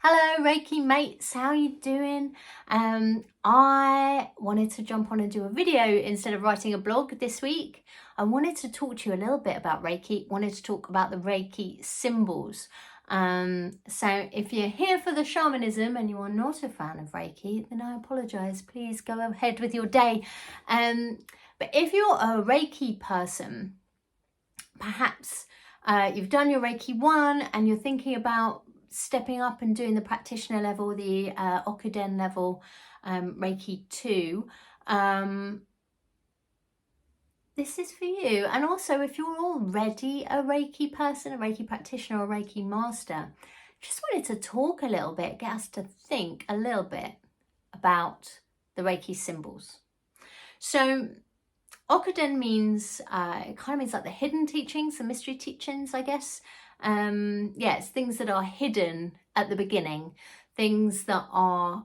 Hello Reiki mates, how are you doing? I wanted to jump on and do a video instead of writing a blog this week. I wanted to talk to you a little bit about Reiki, wanted to talk about the Reiki symbols. So if you're here for the shamanism and you are not a fan of Reiki, then I apologise. Please go ahead with your day. But if you're a Reiki person, perhaps you've done your Reiki 1 and you're thinking about stepping up and doing the practitioner level, the Okuden level, Reiki 2, this is for you. And also, if you're already a Reiki person, a Reiki practitioner or Reiki master, just wanted to talk a little bit, get us to think a little bit about the Reiki symbols. So Okuden means, it kind of means like the hidden teachings, the mystery teachings, I guess. Yeah, it's things that are hidden at the beginning, things that are,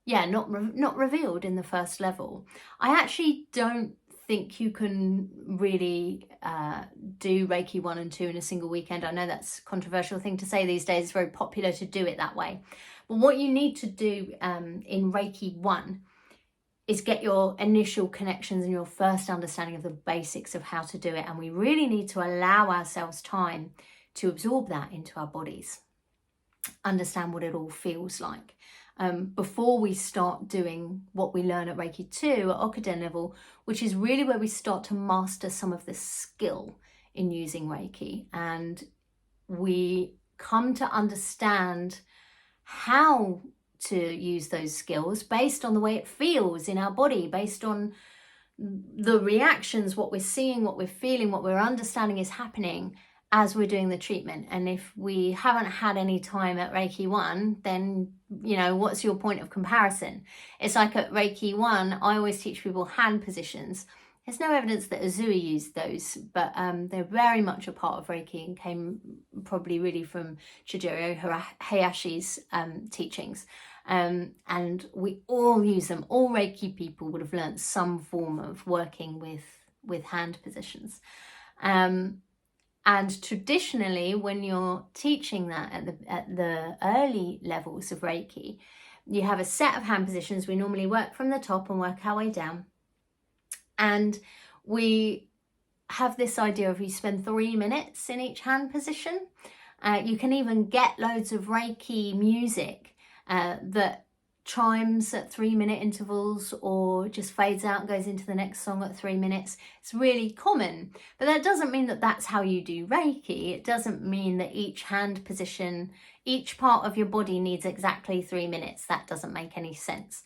not revealed in the first level. I actually don't think you can really do Reiki 1 and 2 in a single weekend. I know that's a controversial thing to say these days. It's very popular to do it that way. But what you need to do in Reiki 1 is get your initial connections and your first understanding of the basics of how to do it. And we really need to allow ourselves time to absorb that into our bodies, understand what it all feels like. Before we start doing what we learn at Reiki 2 at Okuden level, which is really where we start to master some of the skill in using Reiki. And we come to understand how to use those skills based on the way it feels in our body, based on the reactions, what we're seeing, what we're feeling, what we're understanding is happening as we're doing the treatment. And if we haven't had any time at Reiki 1, then, you know, what's your point of comparison? It's like at Reiki 1, I always teach people hand positions. There's no evidence that Uzui used those, but they're very much a part of Reiki and came probably really from Chijiro Hayashi's teachings. And we all use them. All Reiki people would have learnt some form of working with hand positions. And traditionally, when you're teaching that at the early levels of Reiki, you have a set of hand positions. We normally work from the top and work our way down. And we have this idea of you spend 3 minutes in each hand position. You can even get loads of Reiki music that chimes at 3-minute intervals or just fades out and goes into the next song at 3 minutes. It's really common, but that doesn't mean that that's how you do Reiki. It doesn't mean that each hand position, each part of your body needs exactly 3 minutes. That doesn't make any sense.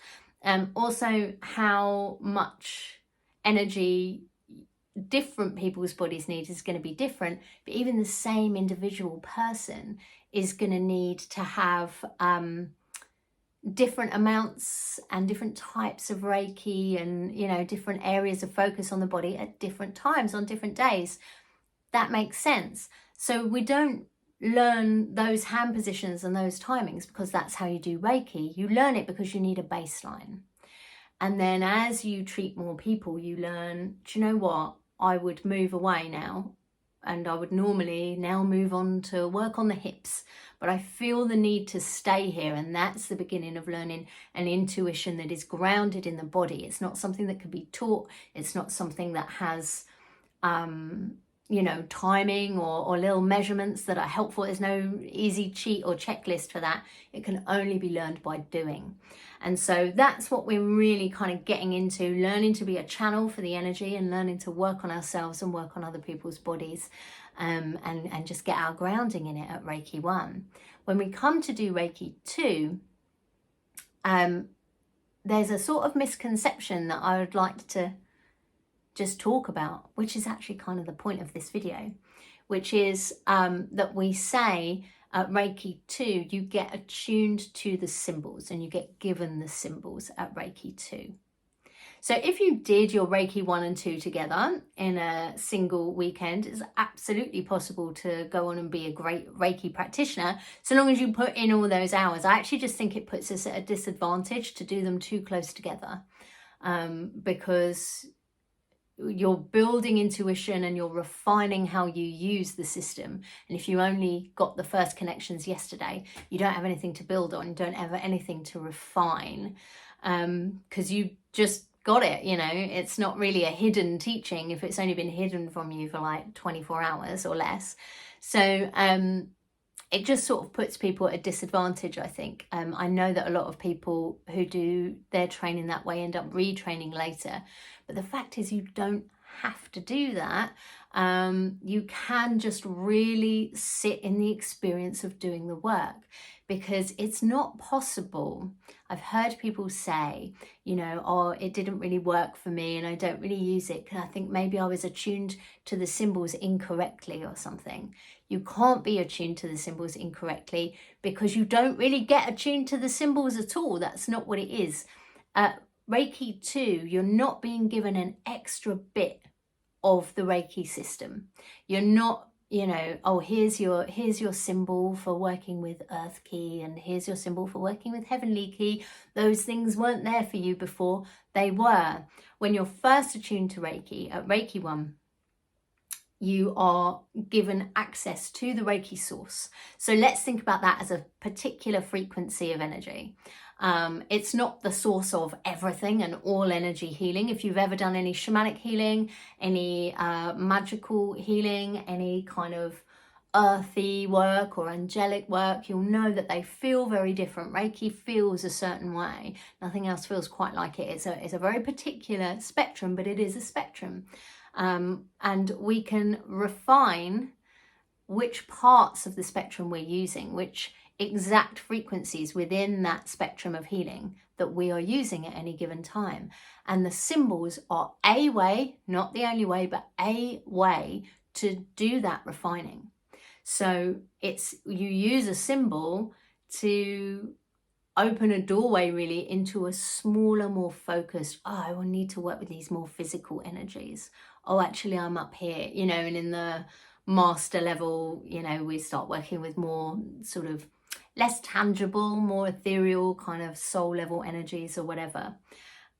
Also, how much energy different people's bodies need is going to be different, but even the same individual person is going to need to have different amounts and different types of Reiki and, you know, different areas of focus on the body at different times on different days. That makes sense. So we don't learn those hand positions and those timings because that's how you do Reiki. You learn it because you need a baseline. And then as you treat more people, you learn, do you know what? I would move away now and I would normally now move on to work on the hips, but I feel the need to stay here. And that's the beginning of learning an intuition that is grounded in the body. It's not something that can be taught. It's not something that has, you know, timing or little measurements that are helpful. There's no easy cheat or checklist for that. It can only be learned by doing. And so that's what we're really kind of getting into, learning to be a channel for the energy and learning to work on ourselves and work on other people's bodies, and just get our grounding in it at Reiki 1. When we come to do Reiki 2, there's a sort of misconception that I would like to just talk about, which is actually kind of the point of this video, which is that we say at Reiki 2, you get attuned to the symbols and you get given the symbols at Reiki 2. So if you did your Reiki 1 and 2 together in a single weekend, it's absolutely possible to go on and be a great Reiki practitioner, so long as you put in all those hours. I actually just think it puts us at a disadvantage to do them too close together, because you're building intuition and you're refining how you use the system. And if you only got the first connections yesterday, you don't have anything to build on, you don't have anything to refine, because you just got it, you know. It's not really a hidden teaching if it's only been hidden from you for like 24 hours or less. So it just sort of puts people at a disadvantage, I think. I know that a lot of people who do their training that way end up retraining later. But the fact is, you don't have to do that. You can just really sit in the experience of doing the work, because it's not possible. I've heard people say, you know, oh, it didn't really work for me and I don't really use it because I think maybe I was attuned to the symbols incorrectly or something. You can't be attuned to the symbols incorrectly because you don't really get attuned to the symbols at all. That's not what it is. Reiki 2, you're not being given an extra bit of the Reiki system. You're not, you know, oh, here's your symbol for working with Earth Key, and here's your symbol for working with Heavenly Key. Those things weren't there for you before. They were. When you're first attuned to Reiki, at Reiki 1, you are given access to the Reiki source. So let's think about that as a particular frequency of energy. It's not the source of everything and all energy healing. If you've ever done any shamanic healing, any magical healing, any kind of earthy work or angelic work, you'll know that they feel very different. Reiki feels a certain way. Nothing else feels quite like it. It's a very particular spectrum, but it is a spectrum. And we can refine which parts of the spectrum we're using, which exact frequencies within that spectrum of healing that we are using at any given time. And the symbols are a way, not the only way, but a way to do that refining. So it's, you use a symbol to open a doorway really into a smaller, more focused, oh, I will need to work with these more physical energies. Oh, actually I'm up here, you know. And in the master level, you know, we start working with more sort of less tangible, more ethereal kind of soul level energies or whatever.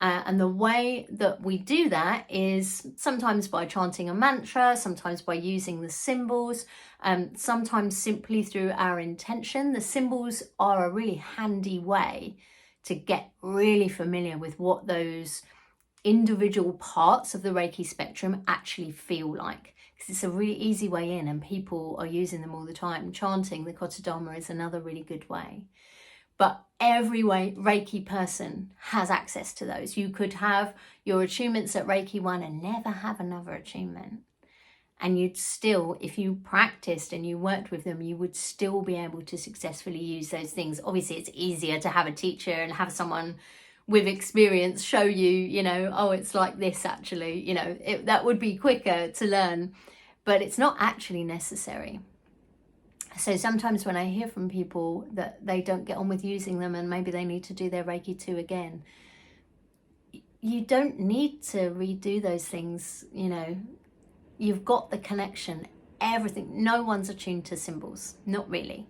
And the way that we do that is sometimes by chanting a mantra, sometimes by using the symbols, sometimes simply through our intention. The symbols are a really handy way to get really familiar with what those individual parts of the Reiki spectrum actually feel like. Because it's a really easy way in and people are using them all the time. Chanting the Kotodama is another really good way. But every Reiki person has access to those. You could have your attunements at Reiki 1 and never have another attunement. And you'd still, if you practiced and you worked with them, you would still be able to successfully use those things. Obviously, it's easier to have a teacher and have someone with experience show you, you know, oh, it's like this actually, you know, that would be quicker to learn, but it's not actually necessary. So sometimes when I hear from people that they don't get on with using them and maybe they need to do their Reiki 2 again, you don't need to redo those things, you know. You've got the connection, everything. No one's attuned to symbols, not really.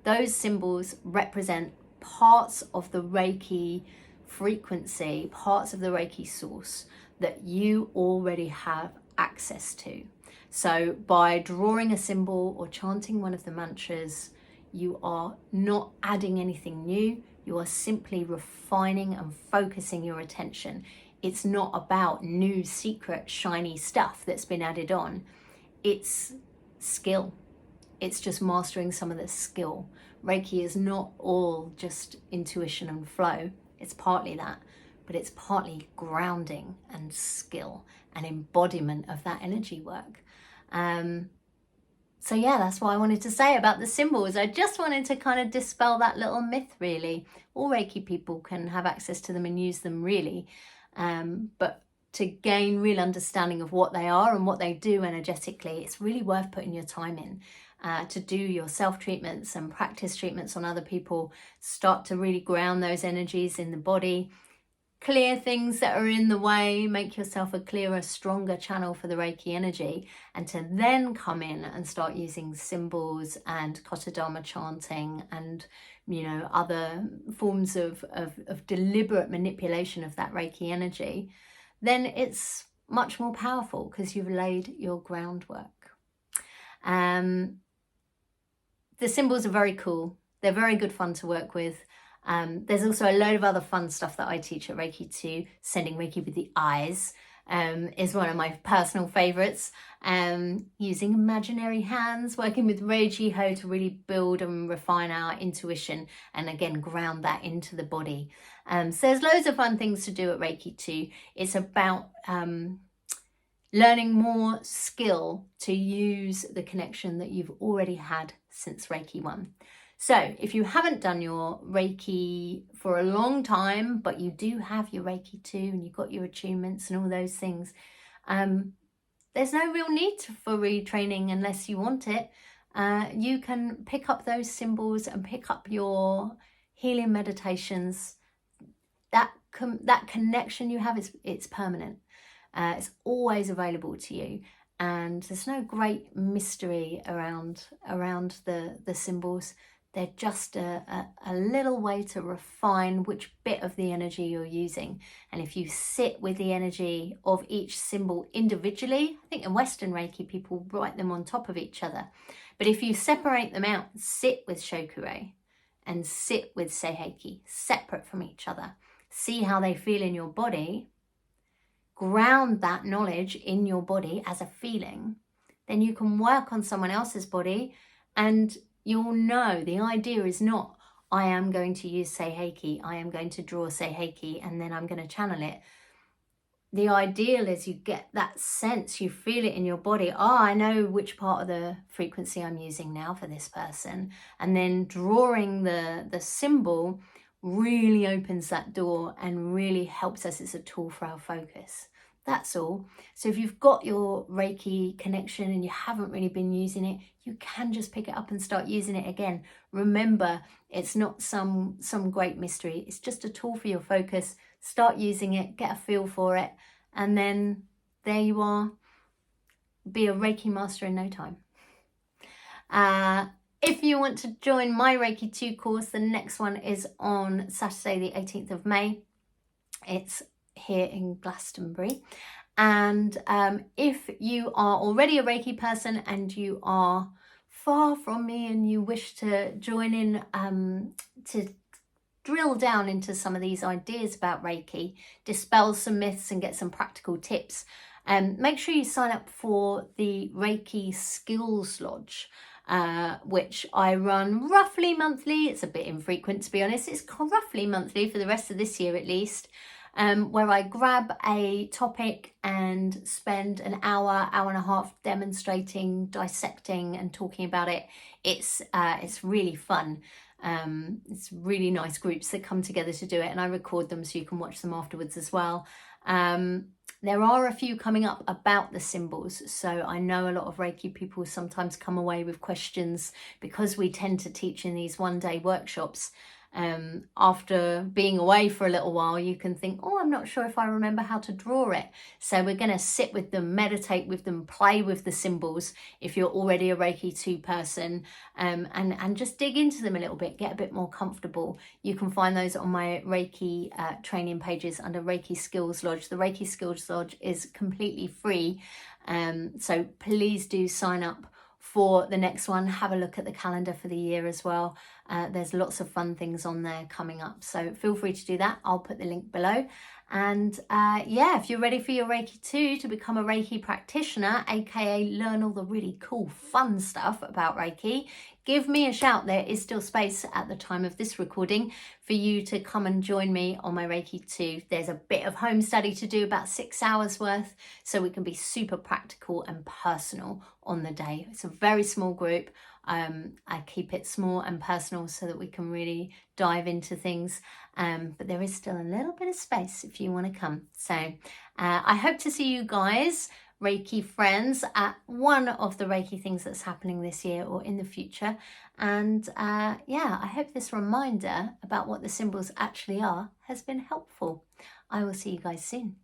Those symbols represent parts of the Reiki frequency, parts of the Reiki source that you already have access to. So by drawing a symbol or chanting one of the mantras, you are not adding anything new. You are simply refining and focusing your attention. It's not about new, secret, shiny stuff that's been added on. It's skill. It's just mastering some of the skill. Reiki is not all just intuition and flow. It's partly that, but it's partly grounding and skill and embodiment of that energy work. So yeah, that's what I wanted to say about the symbols. I just wanted to kind of dispel that little myth, really. All Reiki people can have access to them and use them, really. But to gain real understanding of what they are and what they do energetically, it's really worth putting your time in to do your self-treatments and practice treatments on other people. Start to really ground those energies in the body. Clear things that are in the way, make yourself a clearer, stronger channel for the Reiki energy, and to then come in and start using symbols and Kotodama chanting and, you know, other forms of deliberate manipulation of that Reiki energy, then it's much more powerful because you've laid your groundwork. The symbols are very cool. They're very good fun to work with. There's also a load of other fun stuff that I teach at Reiki too. Sending Reiki with the eyes is one of my personal favorites. Using imaginary hands, working with Reiki Ho to really build and refine our intuition and again ground that into the body. So there's loads of fun things to do at Reiki too. It's about learning more skill to use the connection that you've already had since Reiki 1. So if you haven't done your Reiki for a long time, but you do have your Reiki 2 and you've got your attunements and all those things, there's no real need for retraining unless you want it. You can pick up those symbols and pick up your healing meditations. That connection you have, it's permanent. It's always available to you, and there's no great mystery around the symbols. They're just a little way to refine which bit of the energy you're using. And if you sit with the energy of each symbol individually, I think in Western Reiki people write them on top of each other. But if you separate them out, sit with Shokugyo and sit with Seiheki, separate from each other, see how they feel in your body, ground that knowledge in your body as a feeling, then you can work on someone else's body and you'll know the idea is not, I am going to use Seiheki, I am going to draw Seiheki and then I'm going to channel it. The ideal is you get that sense, you feel it in your body. Oh, I know which part of the frequency I'm using now for this person. And then drawing the symbol really opens that door and really helps us as a tool for our focus. That's all. So if you've got your Reiki connection and you haven't really been using it, you can just pick it up and start using it again. Remember, it's not some great mystery. It's just a tool for your focus. Start using it, get a feel for it, and then there you are. Be a Reiki master in no time. If you want to join my Reiki 2 course, the next one is on Saturday the 18th of May. It's here in Glastonbury. And if you are already a Reiki person and you are far from me and you wish to join in to drill down into some of these ideas about Reiki, dispel some myths and get some practical tips, make sure you sign up for the Reiki Skills Lodge, which I run roughly monthly. It's a bit infrequent, to be honest. It's roughly monthly for the rest of this year at least, where I grab a topic and spend an hour and a half demonstrating, dissecting and talking about it. It's really fun. It's really nice groups that come together to do it, and I record them so you can watch them afterwards as well. There are a few coming up about the symbols, so I know a lot of Reiki people sometimes come away with questions because we tend to teach in these one-day workshops. After being away for a little while, you can think, oh, I'm not sure if I remember how to draw it. So we're going to sit with them, meditate with them, play with the symbols if you're already a Reiki 2 person, and just dig into them a little bit, get a bit more comfortable. You can find those on my Reiki training pages under Reiki Skills Lodge. The Reiki Skills Lodge is completely free, so please do sign up for the next one. Have a look at the calendar for the year as well. There's lots of fun things on there coming up, so feel free to do that. I'll put the link below. And yeah, if you're ready for your Reiki 2 to become a Reiki practitioner, aka learn all the really cool fun stuff about Reiki, give me a shout. There is still space at the time of this recording for you to come and join me on my Reiki 2. There's a bit of home study to do, about 6 hours worth, so we can be super practical and personal on the day. It's a very small group. I keep it small and personal so that we can really dive into things, but there is still a little bit of space if you want to come. So I hope to see you guys, Reiki friends, at one of the Reiki things that's happening this year or in the future. And yeah, I hope this reminder about what the symbols actually are has been helpful. I will see you guys soon.